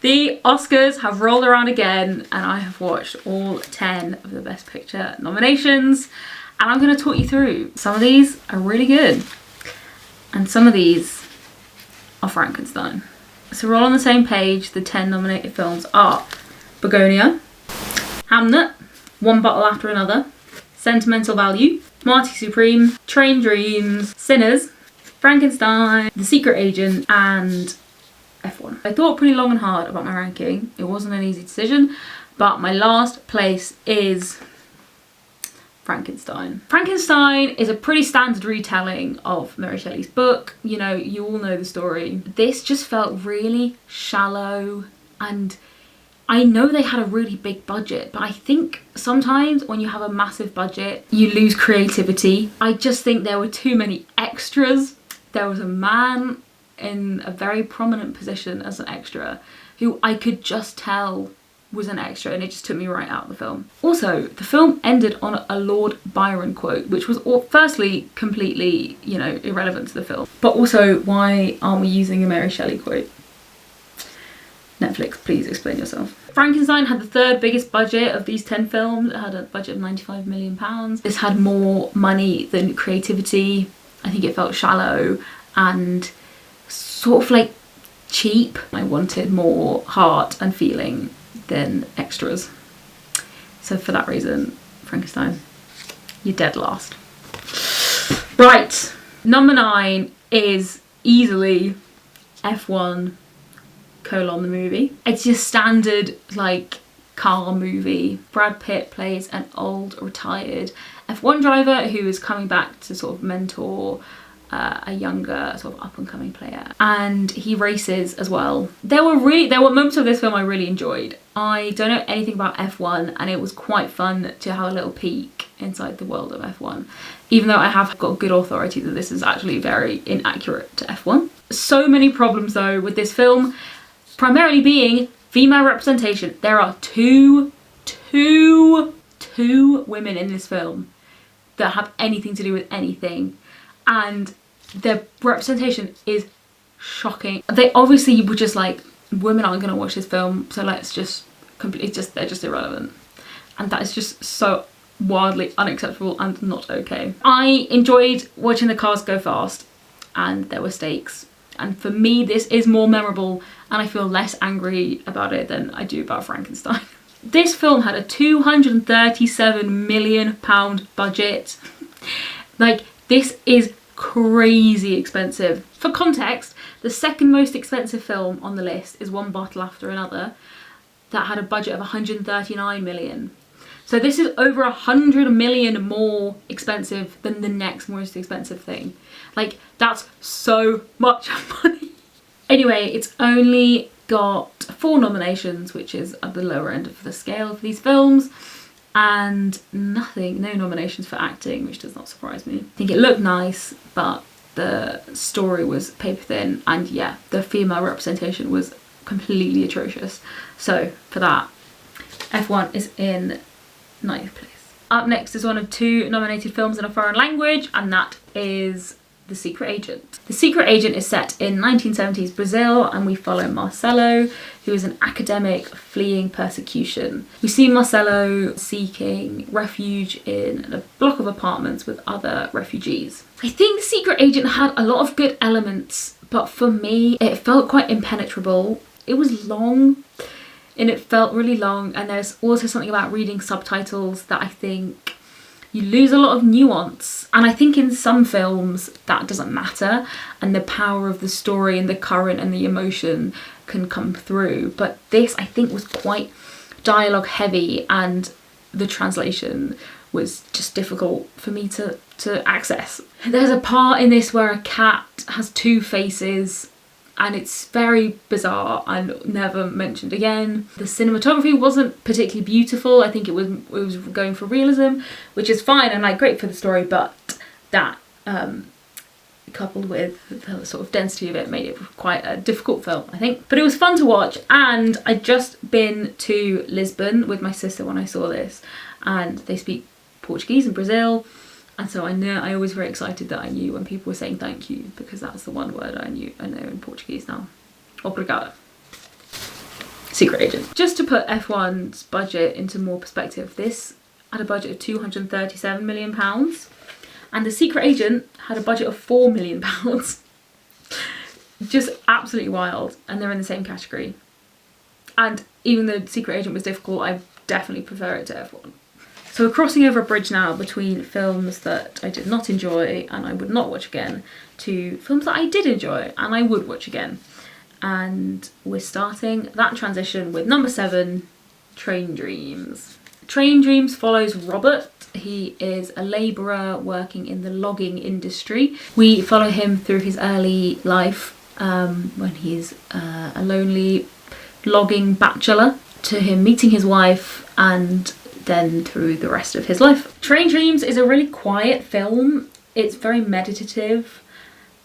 The Oscars have rolled around again and I have watched all 10 of the Best Picture nominations, and I'm going to talk you through. Some of these are really good and some of these are Frankenstein. So we're all on the same page. The 10 nominated films are Bugonia, Hamnet, One Bottle After Another, Sentimental Value, Marty Supreme, Train Dreams, Sinners, Frankenstein, The Secret Agent, and F1. I thought pretty long and hard about my ranking. It wasn't an easy decision, but my last place is Frankenstein. Frankenstein is a pretty standard retelling of Mary Shelley's book. You know, you all know the story. This just felt really shallow, and I know they had a really big budget, but I think sometimes when you have a massive budget, you lose creativity. I just think there were too many extras. There was a man in a very prominent position as an extra who I could just tell was an extra, and it just took me right out of the film. Also, the film ended on a Lord Byron quote, which was firstly completely, you know, irrelevant to the film. But also, why aren't we using a Mary Shelley quote? Netflix, please explain yourself. Frankenstein had the third biggest budget of these 10 films. It had a budget of £95 million. This had more money than creativity. I think it felt shallow and sort of like cheap. I wanted more heart and feeling than extras. So for that reason, Frankenstein, you're dead last. Right, number 9 is easily F1 : the movie. It's your standard like car movie. Brad Pitt plays an old retired F1 driver who is coming back to sort of mentor a younger sort of up and coming player, and he races as well. There were moments of this film I really enjoyed. I don't know anything about F1 and it was quite fun to have a little peek inside the world of F1, even though I have got good authority that this is actually very inaccurate to F1. So many problems though with this film, primarily being female representation. There are two women in this film that have anything to do with anything, and their representation is shocking. They obviously were just like, women aren't going to watch this film, so let's just they're just irrelevant, and that is just so wildly unacceptable and not okay. I enjoyed watching the cars go fast and there were stakes, and for me this is more memorable and I feel less angry about it than I do about Frankenstein. This film had a £237 million budget. Like, this is crazy expensive. For context, the second most expensive film on the list is One Bottle After Another, that had a budget of 139 million. So this is over 100 million more expensive than the next most expensive thing. Like, that's so much money. Anyway, it's only got 4 nominations, which is at the lower end of the scale of these films, and no nominations for acting, which does not surprise me. I think it looked nice, but the story was paper thin, and yeah, the female representation was completely atrocious. So for that, F1 is in 9th place. Up next is one of 2 nominated films in a foreign language, and that is The Secret Agent. The Secret Agent is set in 1970s Brazil, and we follow Marcelo, who is an academic fleeing persecution. We see Marcelo seeking refuge in a block of apartments with other refugees. I think The Secret Agent had a lot of good elements, but for me, it felt quite impenetrable. It was long, and it felt really long, and there's also something about reading subtitles that I think you lose a lot of nuance, and I think in some films that doesn't matter and the power of the story and the current and the emotion can come through, but this I think was quite dialogue heavy and the translation was just difficult for me to access. There's a part in this where a cat has 2 faces and it's very bizarre and never mentioned again. The cinematography wasn't particularly beautiful. I think it was going for realism, which is fine and like great for the story, but that coupled with the sort of density of it made it quite a difficult film, I think. But it was fun to watch, and I'd just been to Lisbon with my sister when I saw this, and they speak Portuguese in Brazil. And so I was very excited that I knew when people were saying thank you, because that's the one word I know in Portuguese now. Obrigada. Secret Agent. Just to put F1's budget into more perspective, this had a budget of £237 million and The Secret Agent had a budget of £4 million. Just absolutely wild, and they're in the same category. And even though Secret Agent was difficult, I definitely prefer it to F1. So we're crossing over a bridge now between films that I did not enjoy and I would not watch again to films that I did enjoy and I would watch again. And we're starting that transition with number 7, Train Dreams. Train Dreams follows Robert. He is a labourer working in the logging industry. We follow him through his early life when he's a lonely logging bachelor, to him meeting his wife, and then through the rest of his life. Train Dreams is a really quiet film. It's very meditative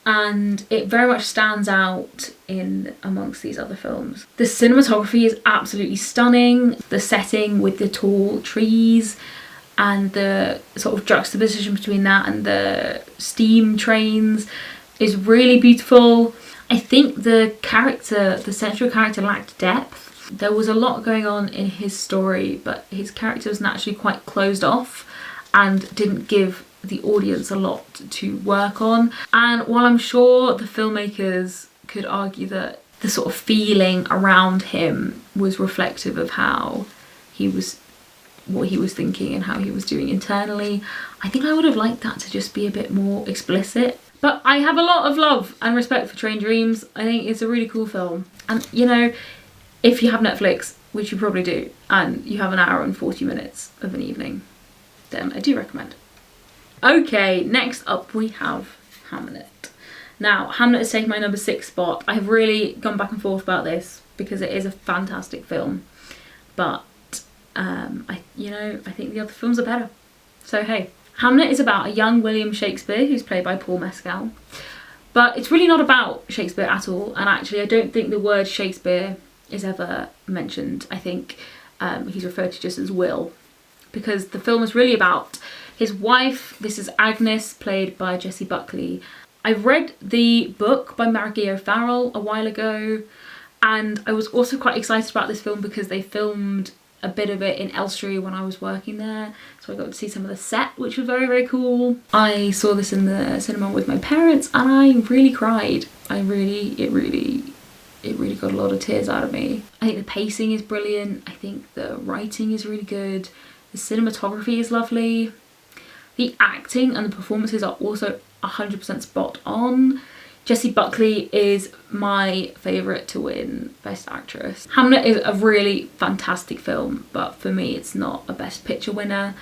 and it very much stands out in amongst these other films. The cinematography is absolutely stunning. The setting with the tall trees and the sort of juxtaposition between that and the steam trains is really beautiful. I think the central character lacked depth. There was a lot going on in his story, but his character was naturally quite closed off and didn't give the audience a lot to work on. And while I'm sure the filmmakers could argue that the sort of feeling around him was reflective of how he was, what he was thinking and how he was doing internally, I think I would have liked that to just be a bit more explicit. But I have a lot of love and respect for Train Dreams. I think it's a really cool film. And you know, if you have Netflix, which you probably do, and you have an hour and 40 minutes of an evening, then I do recommend. Okay, next up we have Hamnet. Now, Hamnet has taken my number 6 spot. I've really gone back and forth about this because it is a fantastic film. But, I think the other films are better. So hey. Hamnet is about a young William Shakespeare who's played by Paul Mescal. But it's really not about Shakespeare at all. And actually, I don't think the word Shakespeare is ever mentioned. I think he's referred to just as Will, because the film is really about his wife. This is Agnes, played by Jessie Buckley. I've read the book by Marty O'Farrell a while ago, and I was also quite excited about this film because they filmed a bit of it in Elstree when I was working there, so I got to see some of the set, which was very, very cool. I saw this in the cinema with my parents and I really cried. It really got a lot of tears out of me. I think the pacing is brilliant. I think the writing is really good. The cinematography is lovely. The acting and the performances are also 100% spot on. Jessie Buckley is my favourite to win Best Actress. Hamnet is a really fantastic film, but for me it's not a Best Picture winner.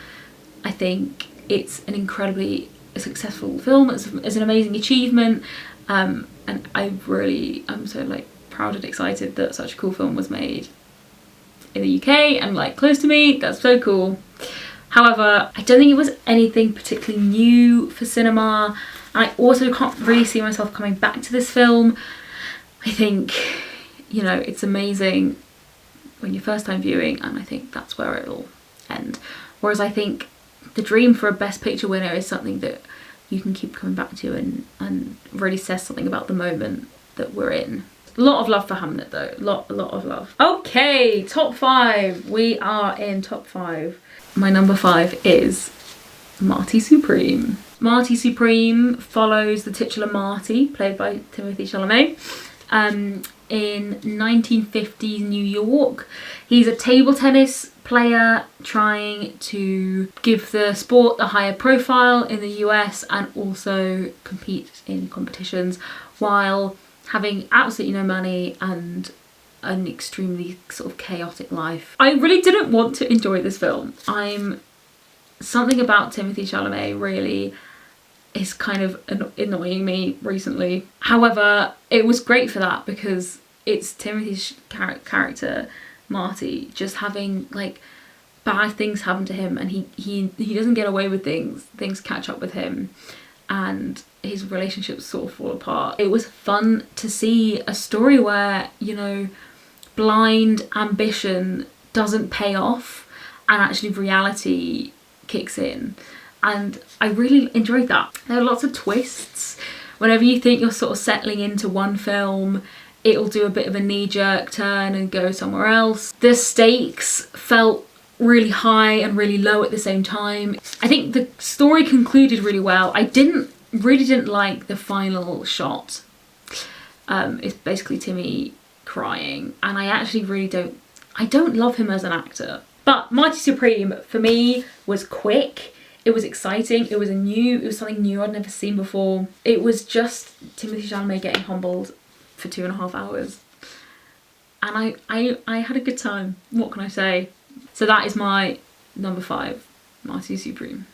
I think it's an incredibly successful film. It's an amazing achievement, and I'm so proud and excited that such a cool film was made in the UK and close to me. That's so cool. However, I don't think it was anything particularly new for cinema. I also can't really see myself coming back to this film. I think, it's amazing when you're first time viewing, and I think that's where it'll end. Whereas I think the dream for a Best Picture winner is something that you can keep coming back to and really says something about the moment that we're in. A lot of love for Hamnet though, a lot of love. Okay, top 5. We are in top 5. My number 5 is Marty Supreme. Marty Supreme follows the titular Marty, played by Timothée Chalamet, in 1950s New York. He's a table tennis player trying to give the sport a higher profile in the US and also compete in competitions while having absolutely no money and an extremely sort of chaotic life. I really didn't want to enjoy this film. Something about Timothée Chalamet really is kind of annoying me recently. However, it was great for that because it's Timothy's character, Marty, just having bad things happen to him and he doesn't get away with things catch up with him and his relationships sort of fall apart. It was fun to see a story where, blind ambition doesn't pay off and actually reality kicks in, and I really enjoyed that. There are lots of twists. Whenever you think you're sort of settling into one film, it'll do a bit of a knee-jerk turn and go somewhere else. The stakes felt really high and really low at the same time. I think the story concluded really well. I really didn't like the final shot. It's basically Timmy crying, and I actually really don't love him as an actor. But Marty Supreme for me was quick. It was exciting. It was something new I'd never seen before. It was just Timothée Chalamet getting humbled for 2.5 hours, and I had a good time. What can I say? So that is my number 5, Marty Supreme.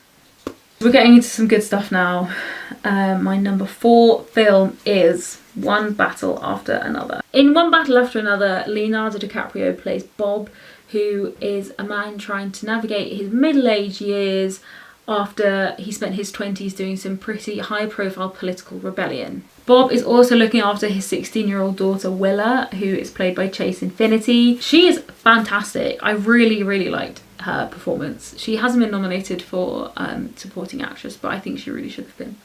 We're getting into some good stuff now. My number 4 film is One Battle After Another. In One Battle After Another, Leonardo DiCaprio plays Bob, who is a man trying to navigate his middle-aged years after he spent his 20s doing some pretty high-profile political rebellion. Bob is also looking after his 16-year-old daughter Willa, who is played by Chase Infinity. She is fantastic. I really, really liked her performance. She hasn't been nominated for supporting actress, but I think she really should have been.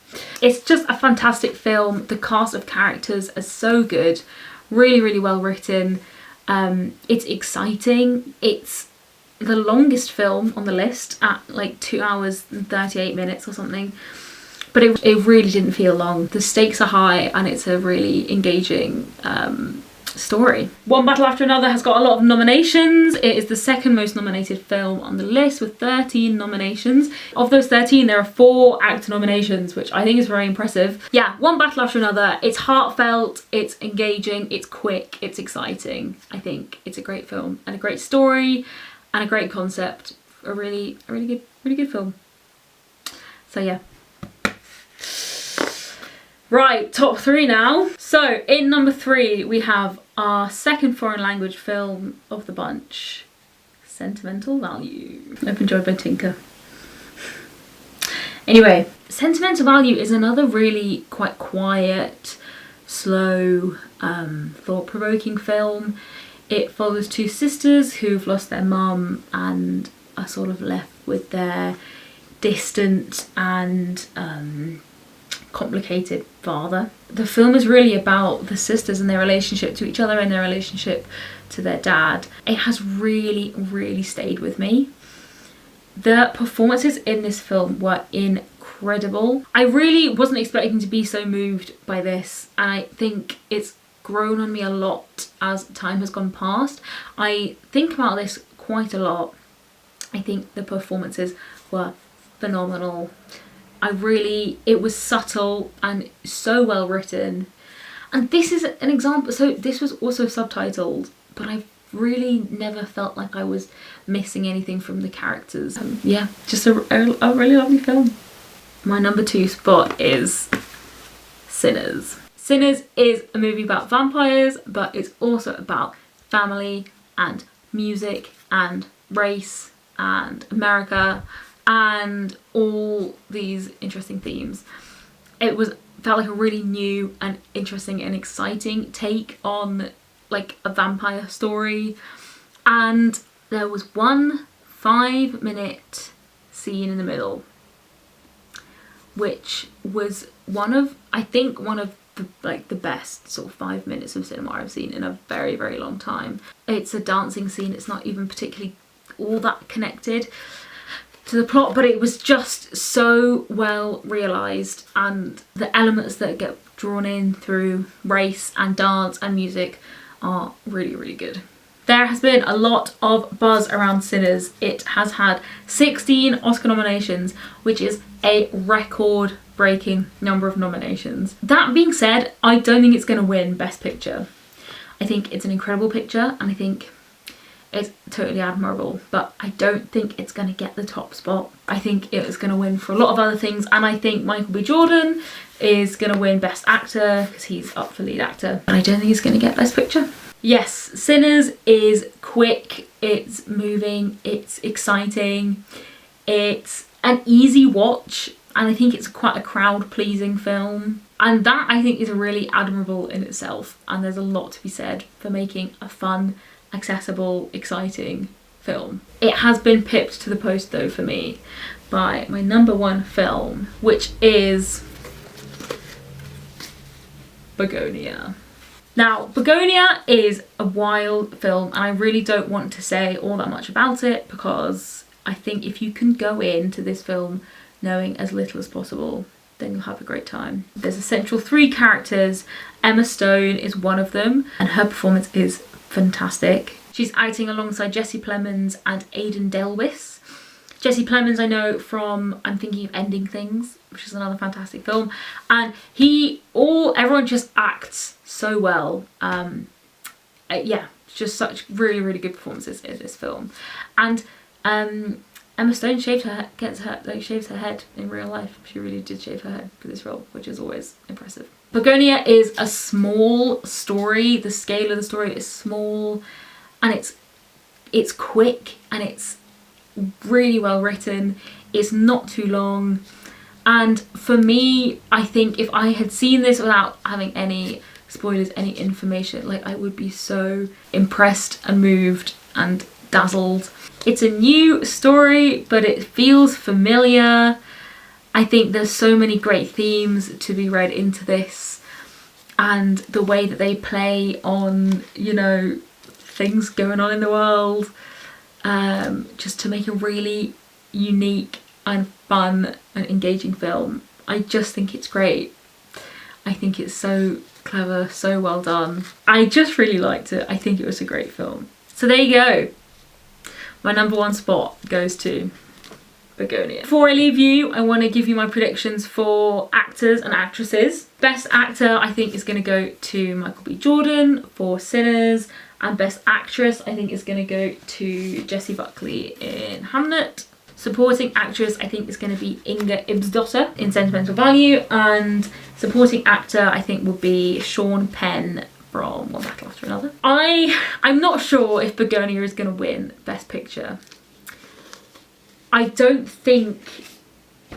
It's just a fantastic film. The cast of characters are so good, really, really well written. It's exciting. It's the longest film on the list at like 2 hours and 38 minutes or something, but it really didn't feel long. The stakes are high and it's a really engaging story. One Battle After Another has got a lot of nominations. It is the second most nominated film on the list with 13 nominations. Of those 13, there are 4 actor nominations, which I think is very impressive. Yeah, One Battle After Another. It's heartfelt, it's engaging, it's quick, it's exciting. I think it's a great film and a great story and a great concept. A really good film. So yeah. Right, top 3 now. So in number 3 we have our second foreign language film of the bunch, Sentimental Value. I've enjoyed my Tinker. Anyway, Sentimental Value is another really quite quiet, slow, thought-provoking film. It follows 2 sisters who've lost their mum and are sort of left with their distant and complicated father. The film is really about the sisters and their relationship to each other and their relationship to their dad. It has really, really stayed with me. The performances in this film were incredible. I really wasn't expecting to be so moved by this, and I think it's grown on me a lot as time has gone past. I think about this quite a lot. I think the performances were phenomenal. It was subtle and so well written. And this is an example, so this was also subtitled, but I've really never felt like I was missing anything from the characters. Yeah, just a really lovely film. My number 2 spot is Sinners. Sinners is a movie about vampires, but it's also about family and music and race and America and all these interesting themes. It felt like a really new and interesting and exciting take on like a vampire story, and there was one 5-minute scene in the middle which was one of the best sort of 5 minutes of cinema I've seen in a very, very long time. It's a dancing scene. It's not even particularly all that connected to the plot, but it was just so well realised, and the elements that get drawn in through race and dance and music are really, really good. There has been a lot of buzz around Sinners. It has had 16 Oscar nominations, which is a record-breaking number of nominations. That being said, I don't think it's going to win Best Picture. I think it's an incredible picture and I think it's totally admirable, but I don't think it's going to get the top spot. I think it is going to win for a lot of other things, and I think Michael B. Jordan is going to win Best Actor because he's up for lead actor, but I don't think he's going to get Best Picture. Yes, Sinners is quick, it's moving, it's exciting, it's an easy watch, and I think it's quite a crowd-pleasing film. And that, I think, is really admirable in itself, and there's a lot to be said for making a fun, accessible, exciting film. It has been pipped to the post though for me by my number 1 film, which is Bugonia. Now, Bugonia is a wild film, and I really don't want to say all that much about it, because I think if you can go into this film knowing as little as possible, then you'll have a great time. There's essential 3 characters. Emma Stone is one of them, and her performance is fantastic. She's acting alongside Jesse Plemons and Aidan Delwis. Jesse Plemons I know from I'm Thinking of Ending Things, which is another fantastic film, and everyone just acts so well. Yeah, just such really, really good performances in this film. And Emma Stone shaves her head in real life. She really did shave her head for this role, which is always impressive. Bugonia is a small story. The scale of the story is small, and it's quick, and it's really well written. It's not too long, and for me, I think if I had seen this without having any spoilers, any information, like, I would be so impressed and moved and dazzled. It's a new story, but it feels familiar. I think there's so many great themes to be read into this, and the way that they play on, you know, things going on in the world, just to make a really unique and fun and engaging film. I just think it's great. I think it's so clever, so well done. I just really liked it. I think it was a great film. So there you go. My number 1 spot goes to Bugonia. Before I leave you, I want to give you my predictions for actors and actresses. Best actor, I think, is going to go to Michael B. Jordan for Sinners, and best actress, I think, is going to go to Jessie Buckley in Hamnet. Supporting actress, I think, is going to be Inga Ibsdotter in Sentimental Value, and supporting actor, I think, will be Sean Penn from One Battle After Another. I'm not sure if Bugonia is going to win Best Picture. I don't think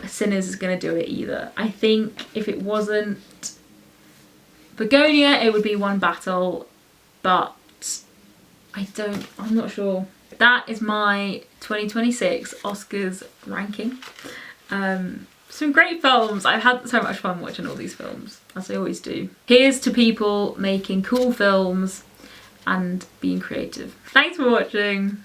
Sinners is going to do it either. I think if it wasn't Bugonia, it would be One Battle, but I'm not sure. That is my 2026 Oscars ranking. Some great films. I've had so much fun watching all these films, as I always do. Here's to people making cool films and being creative. Thanks for watching.